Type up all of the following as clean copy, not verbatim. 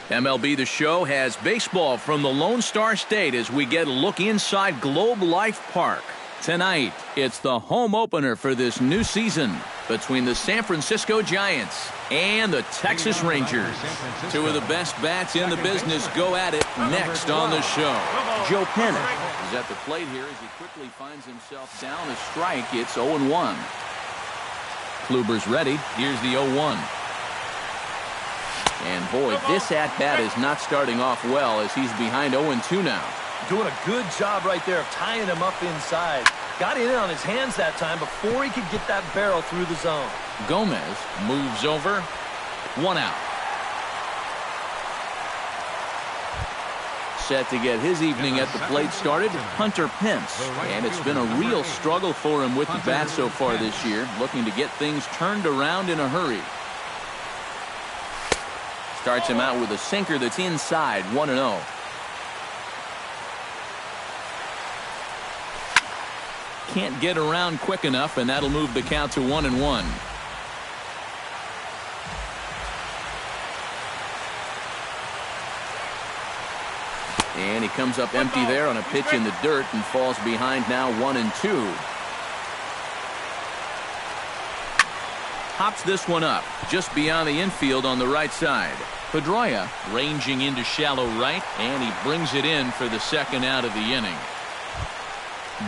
MLB The Show has baseball from the Lone Star State as we get a look inside Globe Life Park. Tonight, it's the home opener for this new season between the San Francisco Giants and the Texas Rangers. Two of the best bats in the business go at it next on the show. Joe Penna is at the plate here as he quickly finds himself down a strike. It's 0-1. Kluber's ready. Here's the 0-1. And boy, this at-bat is not starting off well as he's behind 0-2 now. Doing a good job right there of tying him up inside. Got in on his hands that time before he could get that barrel through the zone. Gomez moves over. 1 out. Set to get his evening at the plate started, Hunter Pence. And it's been a real struggle for him with the bat so far this year, looking to get things turned around in a hurry. Starts him out with a sinker that's inside, 1-0. Can't get around quick enough, and that'll move the count to 1-1. And he comes up empty there on a pitch in the dirt and falls behind now 1-2. Hops this one up just beyond the infield on the right side. Pedroia ranging into shallow right, and he brings it in for the second out of the inning.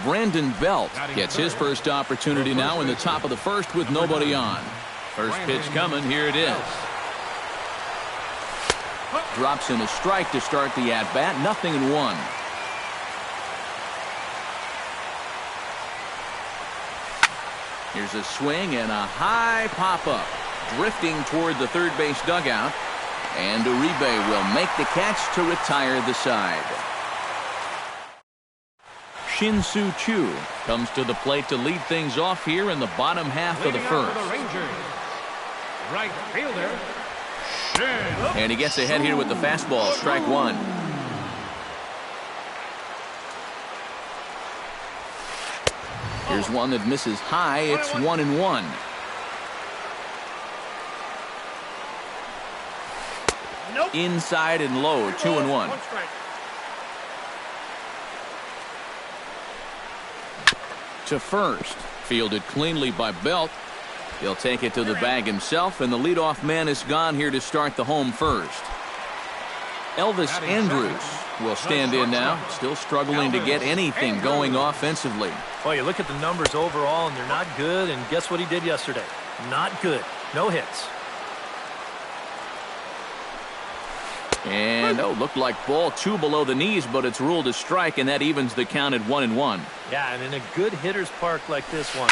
Brandon Belt gets his first opportunity now in the top of the first with nobody on. First pitch coming. Here it is. Drops in a strike to start the at-bat. 0-1. Here's a swing and a high pop-up. Drifting toward the third base dugout. And Uribe will make the catch to retire the side. Shin-Soo Choo comes to the plate to lead things off here in the bottom half of the first. Right fielder, and he gets ahead here with the fastball. Strike one. Here's one that misses high. It's 1-1. Nope. Inside and low. 2-1. To first. Fielded cleanly by Belt. He'll take it to the bag himself, and the leadoff man is gone here to start the home first. Elvis Andrus will stand in now, still struggling to get anything going offensively. Well, you look at the numbers overall, and they're not good, and guess what he did yesterday? Not good. No hits. And, looked like ball 2 below the knees, but it's ruled a strike, and that evens the count at 1-1. Yeah, and in a good hitter's park like this one,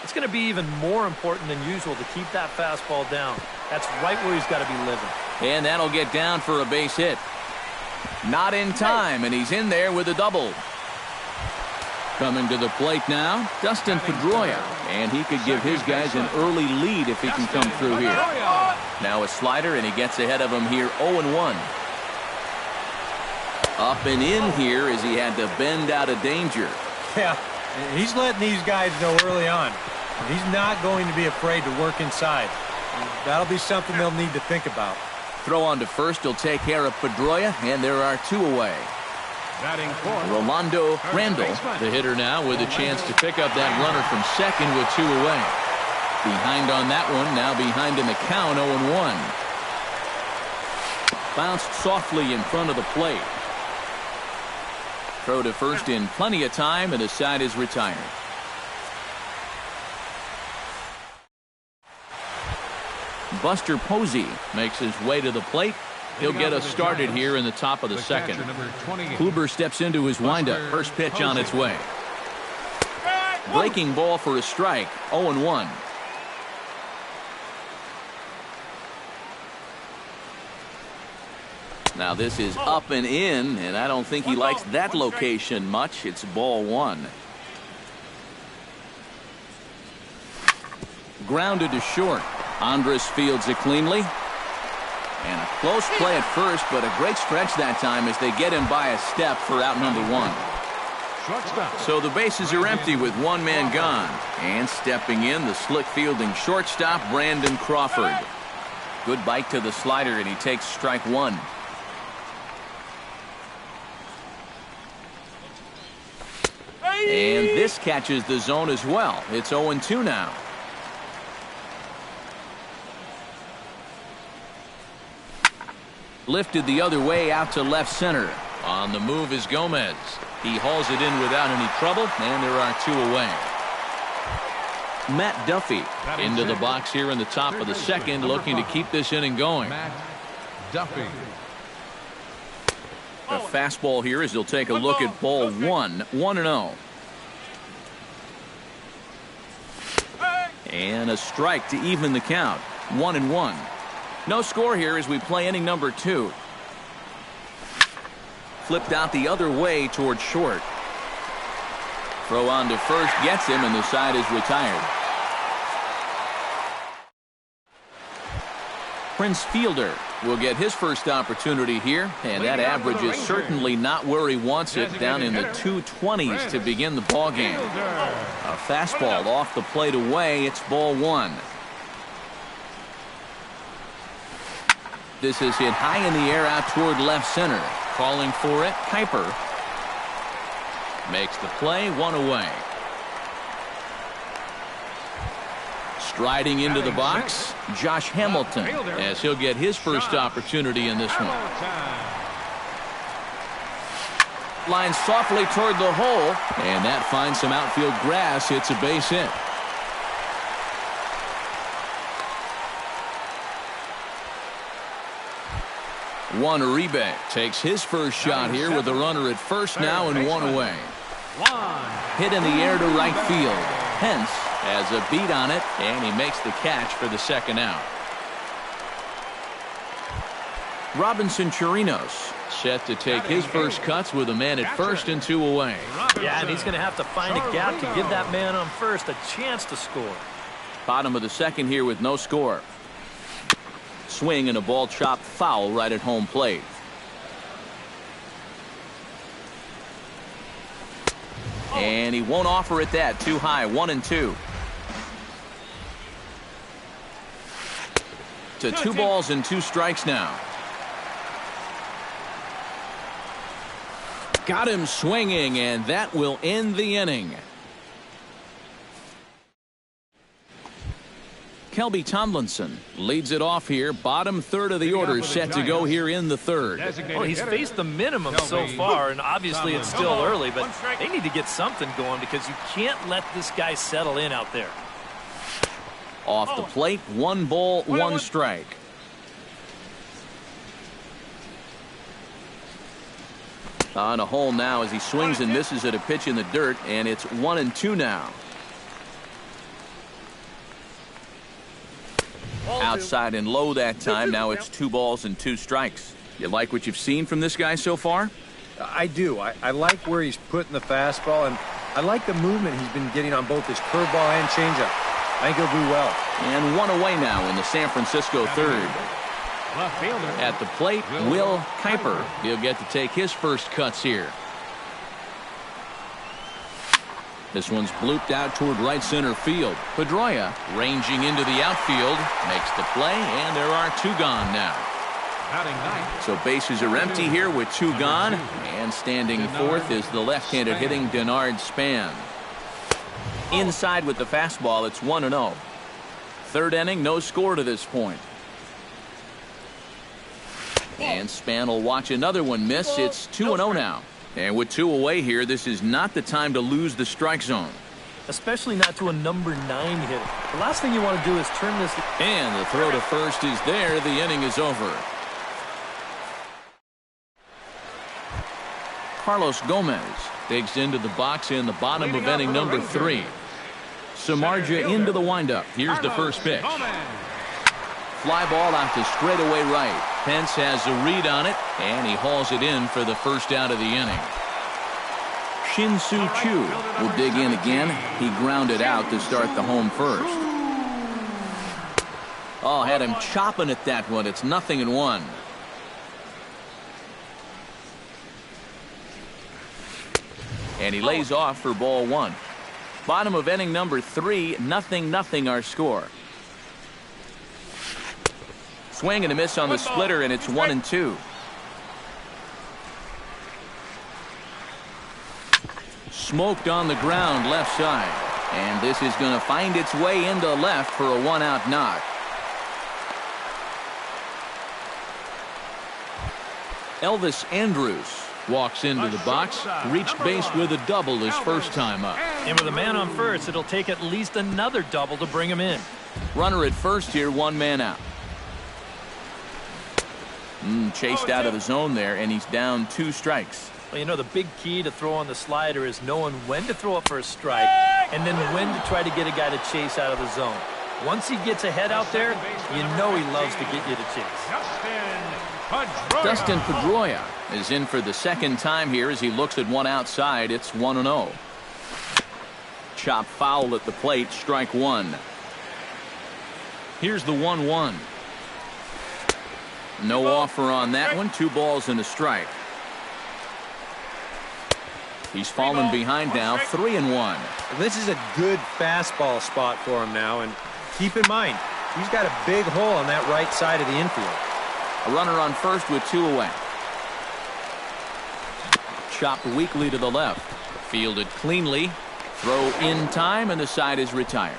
it's going to be even more important than usual to keep that fastball down. That's right where he's got to be living. And that'll get down for a base hit. Not in time, and he's in there with a double. Coming to the plate now, Dustin Pedroia. And he could give his guys an early lead if he can come through here. Now a slider, and he gets ahead of him here, 0-1. Up and in here as he had to bend out of danger. Yeah, he's letting these guys know early on. He's not going to be afraid to work inside. That'll be something they'll need to think about. Throw on to first. He'll take care of Pedroia, and there are 2 away. Rolando Randall, the hitter now, with a chance to pick up that runner from second with 2 away. Behind on that one, now behind in the count, 0-1. Bounced softly in front of the plate. Throw to first in plenty of time, and the side is retired. Buster Posey makes his way to the plate. He'll get us started here in the top of the second. Kluber steps into his windup. First pitch on its way. Breaking ball for a strike. 0-1. Now this is up and in, and I don't think he likes that location much. It's ball 1. Grounded to short. Andrus fields it cleanly. And a close play at first, but a great stretch that time as they get him by a step for out number 1. So the bases are empty with 1 man gone. And stepping in, the slick fielding shortstop, Brandon Crawford. Good bite to the slider, and he takes strike 1. And this catches the zone as well. It's 0-2 now. Lifted the other way out to left center. On the move is Gomez. He hauls it in without any trouble, and there are 2 away. Matt Duffy into the box here in the top of the second, looking to keep this inning going. Matt Duffy. A fastball here as he'll take a look at ball 1, 1-0. And a strike to even the count, 1-1. No score here as we play inning number 2. Flipped out the other way towards short. Throw on to first gets him, and the side is retired. Prince Fielder will get his first opportunity here, and that average is certainly not where he wants it, down in the 220s to begin the ballgame. A fastball off the plate away. It's ball 1. This is hit high in the air out toward left center. Calling for it, Kuiper. Makes the play, 1 away. Striding into the box, Josh Hamilton, as he'll get his first opportunity in this one. Line softly toward the hole, and that finds some outfield grass. It's a base hit. Juan Uribe takes his first shot here with a runner at first now and 1 away. Hit in the air to right field. Hence has a beat on it, and he makes the catch for the second out. Robinson Chirinos set to take his first cuts with a man at first and 2 away. Yeah, and he's going to have to find a gap to give that man on first a chance to score. Bottom of the second here with no score. Swing and a ball chopped foul right at home plate. And he won't offer it that. Too high. 1-2. To 2 balls and 2 strikes now. Got him swinging, and that will end the inning. Kelby Tomlinson leads it off here. Bottom third of the order set to go here in the third. Well, he's faced the minimum so far, and obviously it's still early, but they need to get something going because you can't let this guy settle in out there. Off the plate, 1 ball, 1 strike. On a hole now as he swings and misses at a pitch in the dirt, and it's 1-2 now. Outside and low that time. Now it's 2 balls and 2 strikes. You like what you've seen from this guy so far? I do. I like where he's putting the fastball, and I like the movement he's been getting on both his curveball and changeup. I think he'll do well. And 1 away now in the San Francisco third. At the plate, Will Kuiper. He'll get to take his first cuts here. This one's blooped out toward right center field. Pedroia ranging into the outfield, makes the play, and there are 2 gone now. So bases are empty here with 2 gone, and standing fourth is the left-handed hitting Denard Span. Inside with the fastball, it's 1-0. Third inning, no score to this point. And Span will watch another one miss. It's 2-0 now. And with 2 away here, this is not the time to lose the strike zone. Especially not to a number 9 hitter. The last thing you want to do is turn this. And the throw to first is there. The inning is over. Carlos Gomez digs into the box in the bottom of inning number 3. Samardzija into the windup. Here's the first pitch. Fly ball out to straightaway right. Pence has a read on it, and he hauls it in for the first out of the inning. Shin-Soo Choo will dig in again. He grounded out to start the home first. Oh, had him chopping at that one. It's 0-1. And he lays off for ball 1. Bottom of inning number 3, 0-0 our score. Swing and a miss on the splitter, and it's 1-2. Smoked on the ground left side. And this is going to find its way into left for a one-out knock. Elvis Andrus walks into the box, reached base with a double his first time up. And with a man on first, it'll take at least another double to bring him in. Runner at first here, one man out. Chased out of the zone there, and he's down 2 strikes. Well, you know, the big key to throw on the slider is knowing when to throw it for a strike and then when to try to get a guy to chase out of the zone. Once he gets ahead out there, you know he loves to get you to chase. Dustin Pedroia is in for the second time here as he looks at one outside. It's 1-0. Chop foul at the plate, strike one. Here's the 1-1. No offer on that one. 2 balls and a strike. He's fallen behind now, 3-1. This is a good fastball spot for him now, and keep in mind, he's got a big hole on that right side of the infield. A runner on first with 2 away. Chopped weakly to the left. Fielded cleanly. Throw in time, and the side is retired.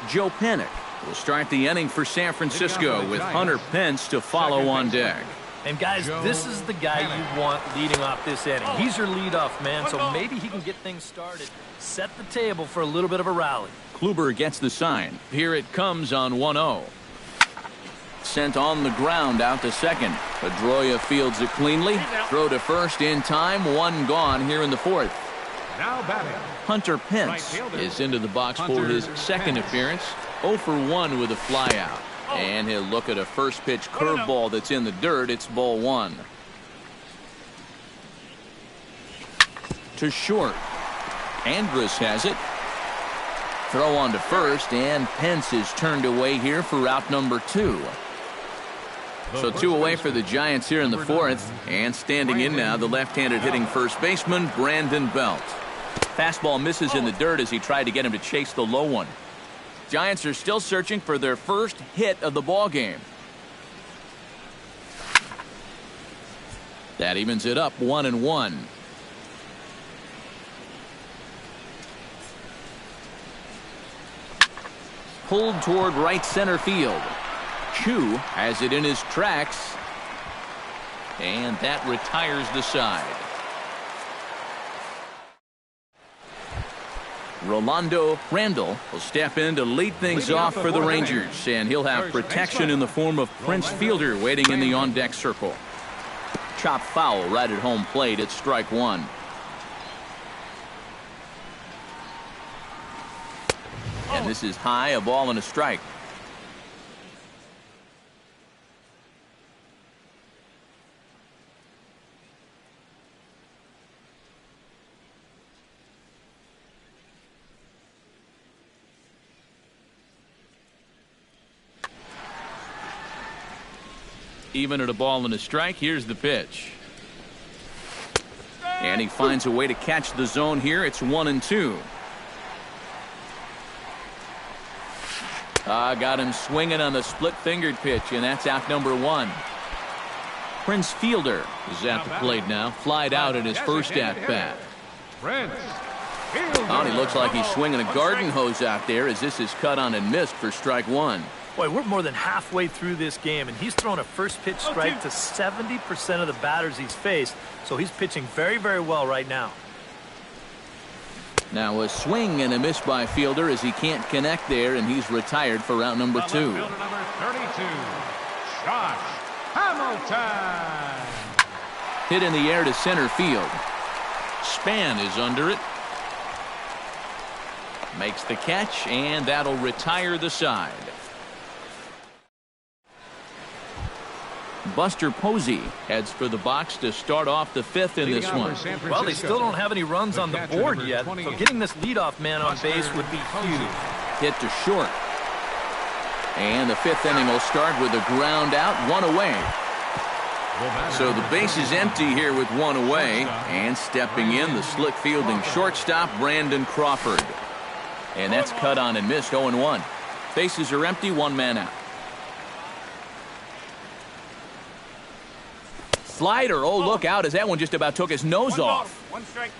Joe Panik will start the inning for San Francisco with Hunter Pence to follow on deck. And guys, this is the guy you want leading off this inning. He's your leadoff man, so maybe he can get things started, set the table for a little bit of a rally. Kluber gets the sign. Here it comes on 1-0. Sent on the ground out to second. Pedroia fields it cleanly. Throw to first in time. 1 gone here in the 4th. Now batting. Hunter Pence is into the box for his second appearance. 0 for 1 with a flyout. And he'll look at a first pitch curveball that's in the dirt. It's ball 1. To short. Andrus has it. Throw on to first, and Pence is turned away here for out number 2. So 2 away for the Giants here in the 4th. And standing in now, the left-handed hitting first baseman, Brandon Belt. Fastball misses in the dirt as he tried to get him to chase the low one. Giants are still searching for their first hit of the ball game. That evens it up 1-1. Pulled toward right center field. Chu has it in his tracks, and that retires the side. Rolando Randall will step in to lead things off for the Rangers, and he'll have protection in the form of Prince Fielder waiting in the on-deck circle. Chop foul right at home plate. It's strike 1. And this is high, a ball and a strike. Even at a ball and a strike, here's the pitch. And he finds a way to catch the zone here. It's 1-2. Got him swinging on the split-fingered pitch, and that's out number 1. Prince Fielder is at the plate now. Flied out at his first at-bat. Oh, he looks like he's swinging a garden hose out there as this is cut on and missed for strike 1. Boy, we're more than halfway through this game, and he's thrown a first pitch strike to 70% of the batters he's faced, so he's pitching very, very well right now. Now a swing and a miss by Fielder as he can't connect there, and he's retired for round number 2. Number 32, Josh Hamilton. Hit in the air to center field. Span is under it. Makes the catch, and that'll retire the side. Buster Posey heads for the box to start off the 5th in this one. Well, they still don't have any runs on the board yet, so getting this leadoff man on base would be huge. Hit to short. And the 5th inning will start with a ground out, 1 away. So the base is empty here with 1 away. And stepping in, the slick fielding shortstop, Brandon Crawford. And that's cut on and missed, 0-1. Bases are empty, 1 man out. Slider, oh, look out, as that one just about took his nose off. One strike.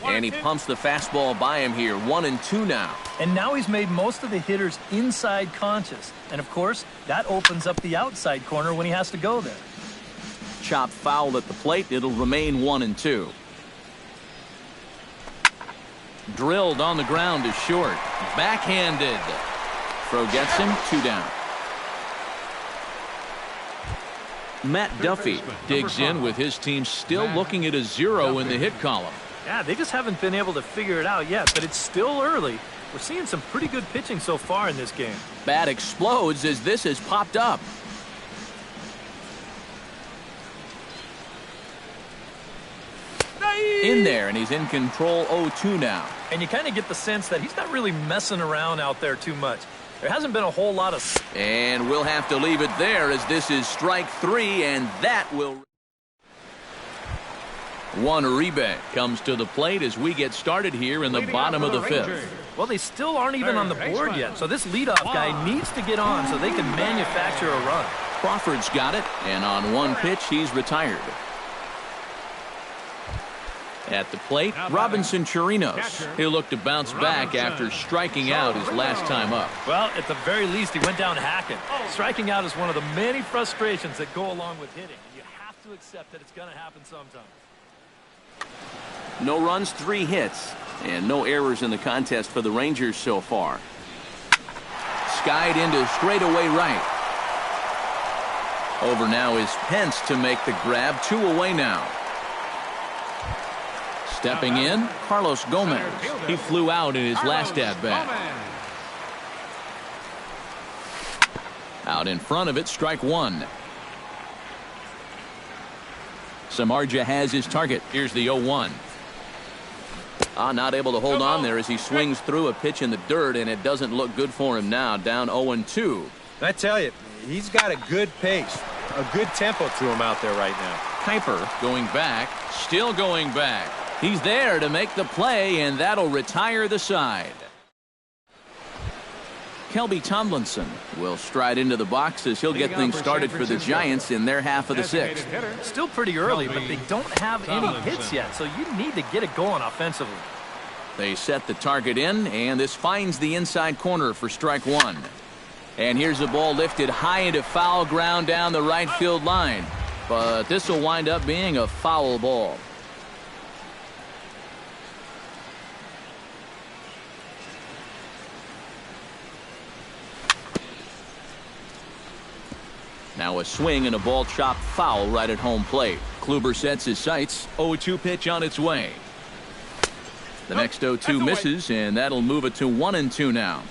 And he pumps the fastball by him here. 1-2 now. And now he's made most of the hitters inside conscious. And, of course, that opens up the outside corner when he has to go there. Chop foul at the plate. It'll remain 1-2. Drilled on the ground is short. Backhanded. Throw gets him. 2 down. Matt Duffy digs in with his team still looking at a 0 in the hit column. Yeah, they just haven't been able to figure it out yet, but it's still early. We're seeing some pretty good pitching so far in this game. Bat explodes as this has popped up. In there, and he's in control. 0-2 now. And you kind of get the sense that he's not really messing around out there too much. There hasn't been a whole lot of... And we'll have to leave it there as this is strike 3, and that will... Juan Uribe comes to the plate as we get started here in the bottom of the 5th. Well, they still aren't even on the board yet, so this leadoff guy needs to get on so they can manufacture a run. Crawford's got it, and on one pitch, he's retired. At the plate, Robinson Chirinos. He'll look to bounce back after striking out his last time up. Well, at the very least, he went down hacking. Striking out is one of the many frustrations that go along with hitting. You have to accept that it's going to happen sometime. No runs, 3 hits, and no errors in the contest for the Rangers so far. Skied into straightaway right. Over now is Pence to make the grab. 2 away now. Stepping in, Carlos Gomez. He flew out in his last at-bat. Out in front of it, strike 1. Samardzija has his target. Here's the 0-1. Not able to hold on there as he swings through a pitch in the dirt, and it doesn't look good for him now. Down 0-2. I tell you, he's got a good pace, a good tempo to him out there right now. Kuiper going back, still going back. He's there to make the play, and that'll retire the side. Kelby Tomlinson will stride into the box as he'll get things started for the Giants in their half of the 6th. Still pretty early, but they don't have any hits yet, so you need to get it going offensively. They set the target in, and this finds the inside corner for strike 1. And here's the ball lifted high into foul ground down the right field line. But this will wind up being a foul ball. Now a swing and a ball chopped foul right at home plate. Kluber sets his sights. 0-2 pitch on its way. The next 0-2 misses, and that'll move it to 1-2 now.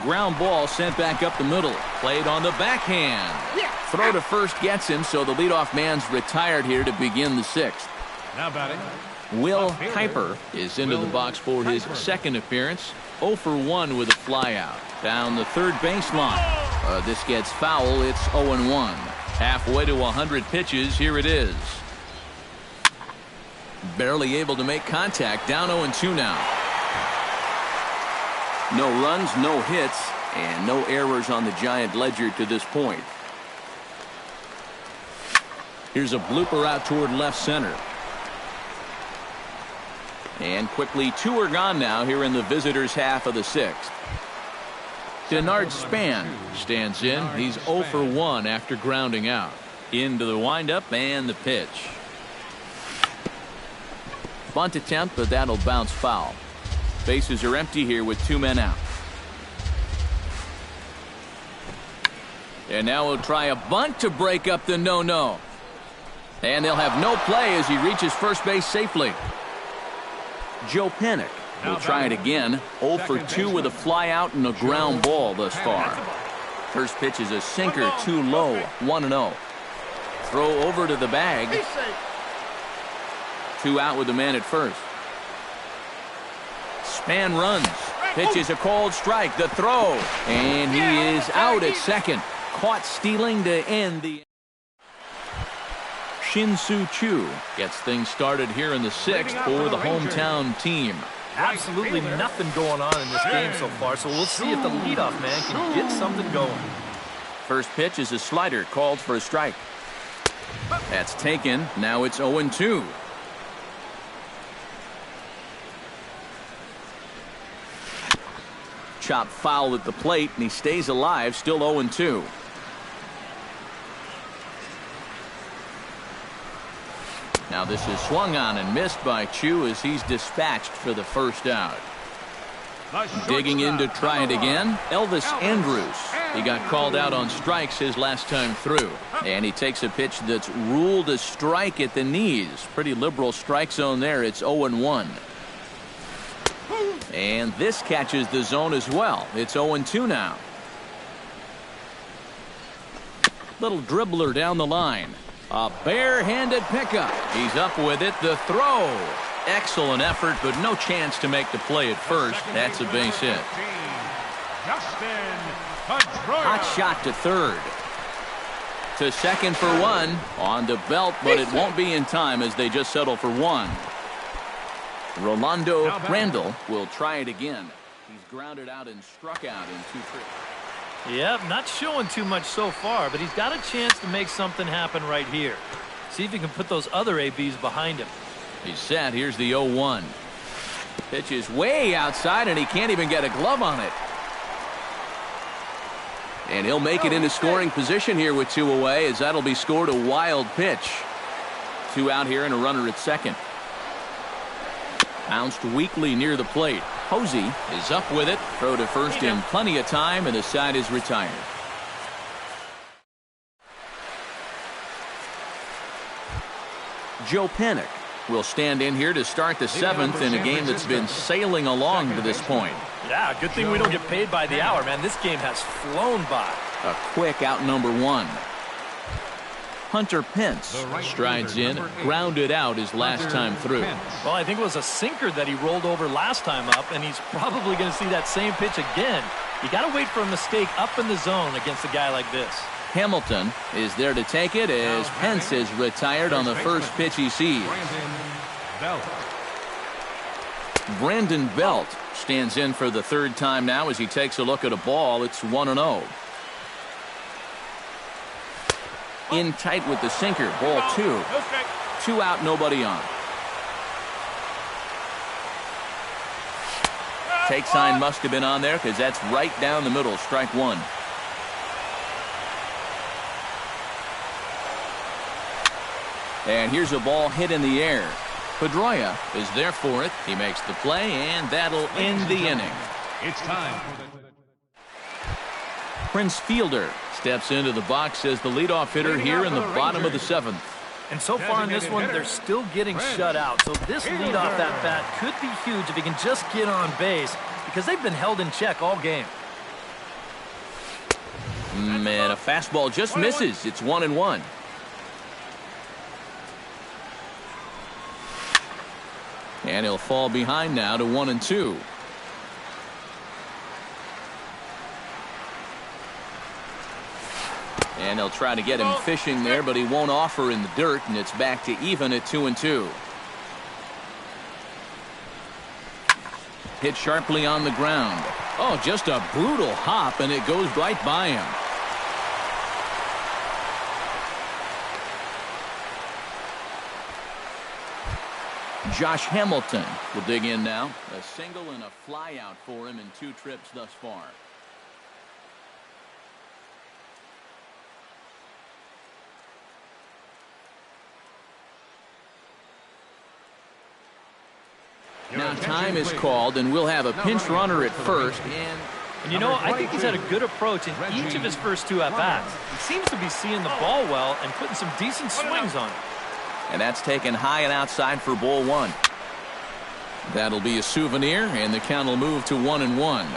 Ground ball sent back up the middle. Played on the backhand. Throw to first gets him, so the leadoff man's retired here to begin the 6th. Now batting. Will Kuiper is into the box for his second appearance. 0 for 1 with a flyout. Down the third baseline. This gets foul. It's 0-1. Halfway to 100 pitches. Here it is. Barely able to make contact. Down 0-2 now. No runs, no hits, and no errors on the Giant ledger to this point. Here's a blooper out toward left center. And quickly 2 are gone now here in the visitors' half of the 6th. Denard Span stands in. He's 0 for 1 after grounding out. Into the windup and the pitch. Bunt attempt, but that'll bounce foul. Bases are empty here with 2 men out. And now we'll try a bunt to break up the no-no. And they'll have no play as he reaches first base safely. Joe Panik will try it again. 0 for 2 with a fly out and a ground ball thus far. First pitch is a sinker, too low. 1-0. Throw over to the bag. 2 out with the man at first. Span runs. Pitch is a called strike. The throw. And he is out at second. Caught stealing to end the... Shin-Soo Choo gets things started here in the 6th for the hometown team. Absolutely nothing going on in this game so far, so we'll see if the leadoff man can get something going. First pitch is a slider called for a strike. That's taken. Now it's 0-2. Chop foul at the plate, and he stays alive, still 0-2. Now this is swung on and missed by Chu as he's dispatched for the first out. Digging in to try it again, Elvis Andrus. He got called out on strikes his last time through. And he takes a pitch that's ruled a strike at the knees. Pretty liberal strike zone there. It's 0-1. And this catches the zone as well. It's 0-2 now. Little dribbler down the line. A barehanded pickup. He's up with it. The throw. Excellent effort, but no chance to make the play at first. That's a base hit. Hot shot to third. To second for one. On to Belt, but it won't be in time as they just settle for one. Rolando Randall will try it again. He's grounded out and struck out in 2 trips. Yep, not showing too much so far, but he's got a chance to make something happen right here. See if he can put those other ABs behind him. He's set. Here's the 0-1. Pitch is way outside, and he can't even get a glove on it. And he'll make it into scoring position here with 2 away, as that'll be scored a wild pitch. 2 out here and a runner at second. Bounced weakly near the plate. Posey is up with it. Throw to first in plenty of time, and the side is retired. Joe Panik will stand in here to start the 7th in a game that's been sailing along to this point. Yeah, good thing we don't get paid by the hour, man. This game has flown by. A quick out number 1. Hunter Pence strides in, grounded out his last time through. Well, I think it was a sinker that he rolled over last time up, and he's probably going to see that same pitch again. You got to wait for a mistake up in the zone against a guy like this. Hamilton is there to take it as Pence is retired on the first pitch he sees. Brandon Belt stands in for the 3rd time now as he takes a look at a ball. It's 1-0. In tight with the sinker. Ball 2. 2 out, nobody on. Take sign must have been on there because that's right down the middle. Strike 1. And here's a ball hit in the air. Pedroia is there for it. He makes the play, and that'll end the inning. It's time. Prince Fielder steps into the box as the leadoff hitter here in the bottom of the 7th. And so far in this one, they're still getting shut out. So this leadoff at bat could be huge if he can just get on base, because they've been held in check all game. Man, a fastball just misses. It's 1-1. And he'll fall behind now to 1-2. And they'll try to get him fishing there, but he won't offer in the dirt, and it's back to even at 2-2. Hit sharply on the ground. Oh, just a brutal hop, and it goes right by him. Josh Hamilton will dig in now. A single and a fly out for him in 2 trips thus far. Now time is called, and we'll have a pinch runner at first. And you know, I think he's had a good approach in each of his first 2 at-bats. He seems to be seeing the ball well and putting some decent swings on it. And that's taken high and outside for ball 1. That'll be a souvenir, and the count will move to 1-1.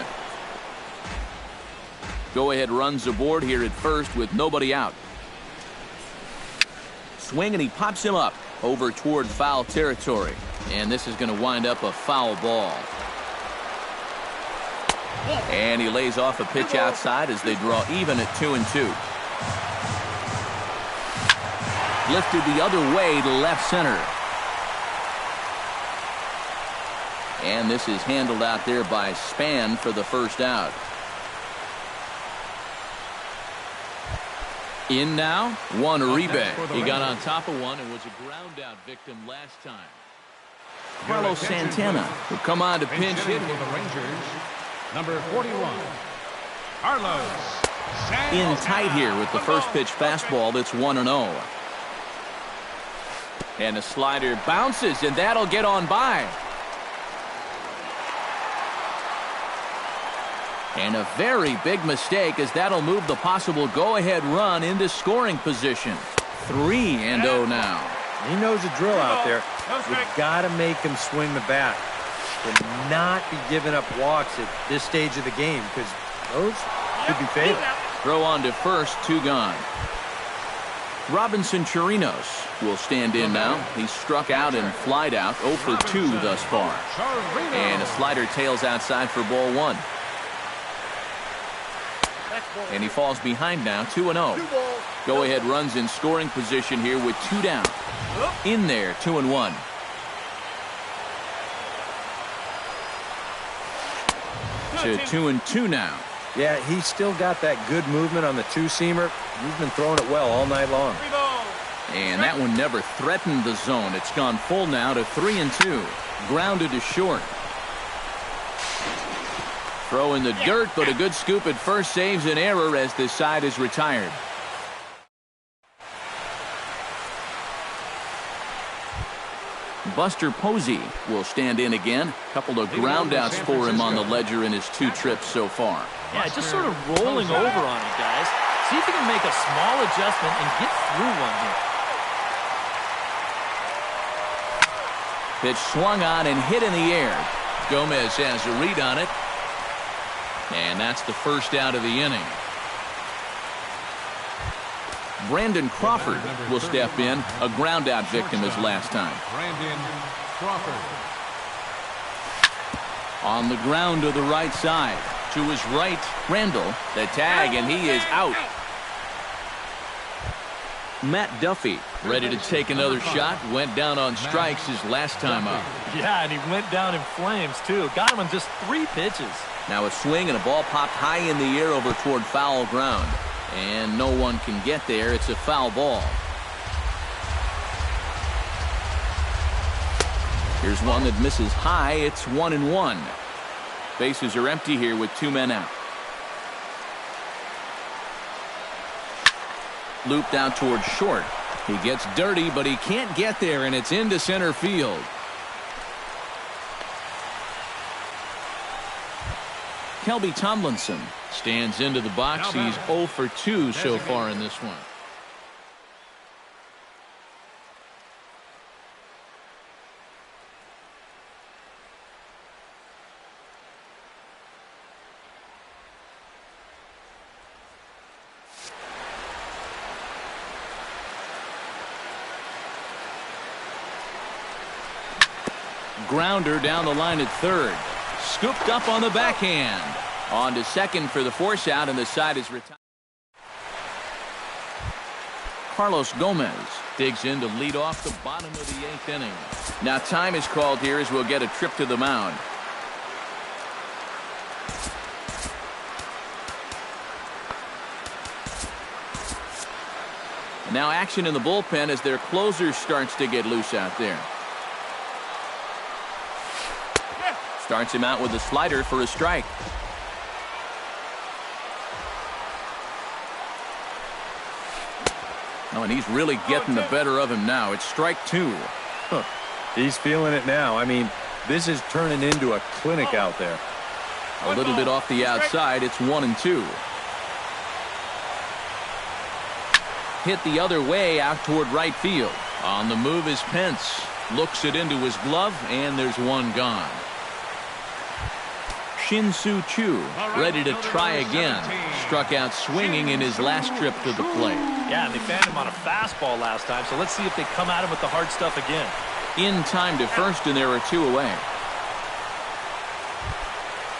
Go-ahead runs aboard here at first with nobody out. Swing, and he pops him up over toward foul territory. And this is going to wind up a foul ball. And he lays off a pitch outside as they draw even at 2-2. Lifted the other way to left center. And this is handled out there by Span for the first out. In now, Juan Uribe. He got on top of one and was a ground out victim last time. Carlos Santana will come on to pinch hit. For the Rangers, number 41, Carlos Santana. In tight here with the first pitch fastball that's 1-0. And the slider bounces, and that'll get on by. And a very big mistake, as that'll move the possible go-ahead run into scoring position. 3-0 now. He knows the drill out there. You've got to make him swing the bat. To not be giving up walks at this stage of the game, because those could be fatal. Throw on to first, 2 gone. Robinson Chirinos will stand in now. He's struck out and flied out, 0 for 2 thus far. And a slider tails outside for ball 1. And he falls behind now, 2-0. Go-ahead runs in scoring position here with 2 down. In there, 2-1. To 2-2 now. Yeah, he's still got that good movement on the two-seamer. He's been throwing it well all night long. And that one never threatened the zone. It's gone full now to 3-2. Grounded to short. Throw in the dirt, but a good scoop at first saves an error as this side is retired. Buster Posey will stand in again. A couple of ground outs for him on the ledger in his 2 trips so far. Yeah, just sort of rolling over on it, guys. See if he can make a small adjustment and get through one here. Pitch swung on and hit in the air. Gomez has a read on it. And that's the first out of the inning. Brandon Crawford will step in, a ground out victim as last time. Brandon Crawford. On the ground to the right side. To his right, Randall, the tag, and he is out. Matt Duffy ready to take another shot. Went down on strikes his last time up. Yeah, and he went down in flames, too. Got him on just 3 pitches. Now a swing and a ball popped high in the air over toward foul ground. And no one can get there. It's a foul ball. Here's one that misses high. It's 1-1. Bases are empty here with 2 men out. Looped out toward short. He gets dirty, but he can't get there, and it's into center field. Kelby Tomlinson stands into the box. He's 0 for 2 so far in this one. Grounder down the line at third. Scooped up on the backhand. On to second for the force out, and the side is retired. Carlos Gomez digs in to lead off the bottom of the 8th inning. Now time is called here as we'll get a trip to the mound. And now action in the bullpen as their closer starts to get loose out there. Starts him out with a slider for a strike. Oh, and he's really getting the better of him now. It's strike 2. Huh. He's feeling it now. I mean, this is turning into a clinic out there. A little bit off the outside. It's 1-2. Hit the other way out toward right field. On the move is Pence. Looks it into his glove, and there's one gone. Shin-Soo Choo ready to try again. Struck out swinging in his last trip to the plate. Yeah, and they fanned him on a fastball last time, so let's see if they come at him with the hard stuff again. In time to first, and there are 2 away.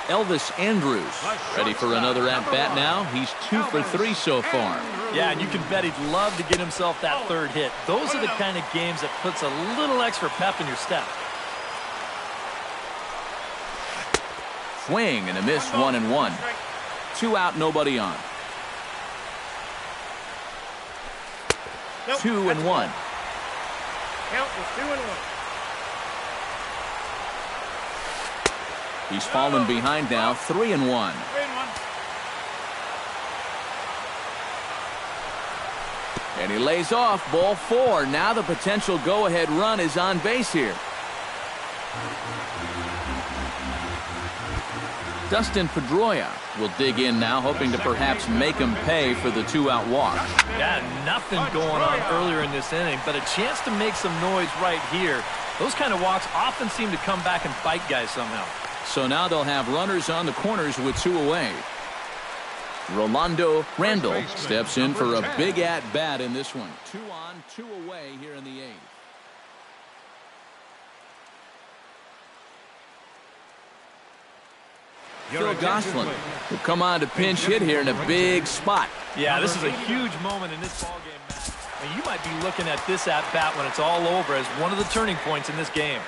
Elvis Andrus ready for another at-bat now. He's 2 for 3 so far. Yeah, and you can bet he'd love to get himself that 3rd hit. Those are the kind of games that puts a little extra pep in your step. swing and a miss, 1-1. 2 out, nobody on. 2-1. Count is 2-1. He's fallen behind now, 3-1. And he lays off, ball 4. Now the potential go-ahead run is on base here. Dustin Pedroia will dig in now, hoping to perhaps make him pay for the 2-out walk. Yeah, nothing going on earlier in this inning, but a chance to make some noise right here. Those kind of walks often seem to come back and bite guys somehow. So now they'll have runners on the corners with 2 away. Rolando Randall steps in for a big at-bat in this one. 2 on, 2 away here in the 8th. Phil Gosselin will come on to pinch hit here in a big spot. Yeah, this is a huge moment in this ballgame, Matt. I mean, you might be looking at this at-bat when it's all over as one of the turning points in this game.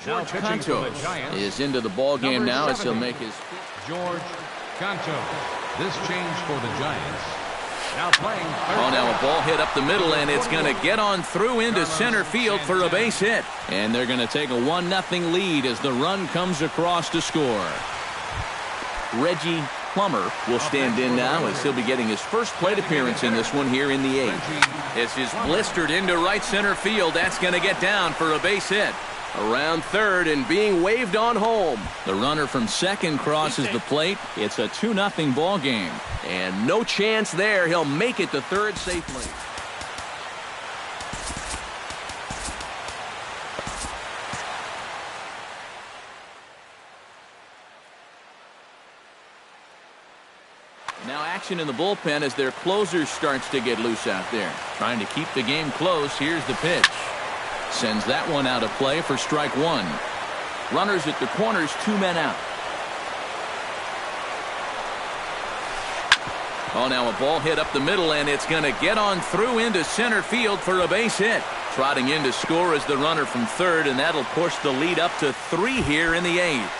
Now Canto is into the ball game now as he'll make his. George Canto. This change for the Giants. Now playing. Oh, now a ball hit up the middle, and it's going to get on through into center field for a base hit. And they're going to take a 1-0 lead as the run comes across to score. Reggie Plummer will stand in now as he'll be getting his first plate appearance in this one here in the 8th. This is blistered into right center field. That's going to get down for a base hit. Around third and being waved on home. The runner from second crosses the plate. It's a 2-0 ball game. And no chance there. He'll make it to third safely. Now action in the bullpen as their closer starts to get loose out there. Trying to keep the game close. Here's the pitch. Sends that one out of play for strike 1. Runners at the corners, 2 men out. Oh, now a ball hit up the middle, and it's going to get on through into center field for a base hit. Trotting in to score is the runner from third, and that'll push the lead up to 3 here in the 8th.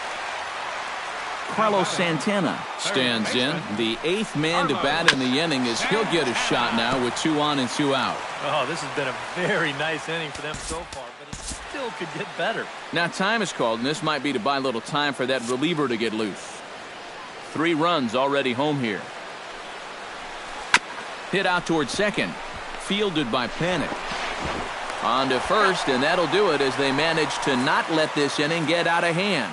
Carlos Santana stands in. The 8th man to bat in the inning as he'll get a shot now with 2 on and 2 out. Oh, this has been a very nice inning for them so far, but it still could get better. Now time is called, and this might be to buy a little time for that reliever to get loose. 3 runs already home here. Hit out towards second. Fielded by Panic. On to first, and that'll do it as they manage to not let this inning get out of hand.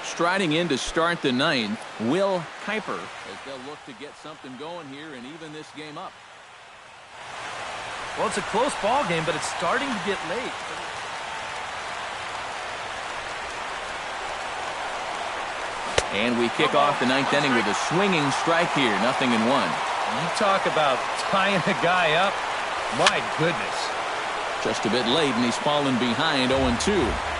Striding in to start the 9th, Will Kuiper, as they'll look to get something going here and even this game up. Well, it's a close ball game, but it's starting to get late. And we kick off the 9th inning with a swinging strike here, 0-1. You talk about tying a guy up. My goodness. Just a bit late, and he's fallen behind 0-2.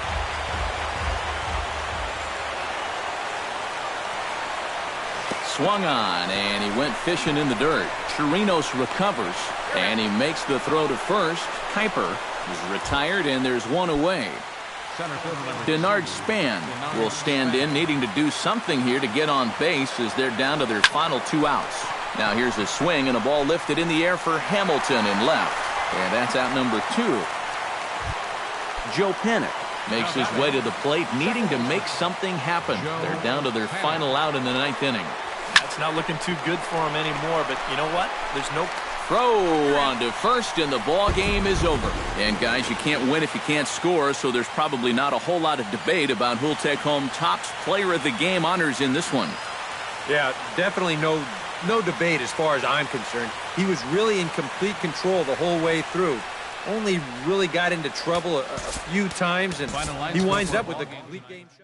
Swung on, and he went fishing in the dirt. Chirinos recovers, and he makes the throw to first. Kuiper is retired, and there's 1 away. Denard Span will stand in, needing to do something here to get on base as they're down to their final 2 outs. Now here's a swing and a ball lifted in the air for Hamilton in left. And that's out number 2. Joe Panic makes his way to the plate, needing to make something happen. They're down to their final out in the 9th inning. That's not looking too good for him anymore, but you know what? There's no throw on to first, and the ball game is over. And guys, you can't win if you can't score, so there's probably not a whole lot of debate about who'll take home Topps Player of the Game honors in this one. Yeah, definitely no debate as far as I'm concerned. He was really in complete control the whole way through. Only really got into trouble a few times, and he winds up with a complete game shot.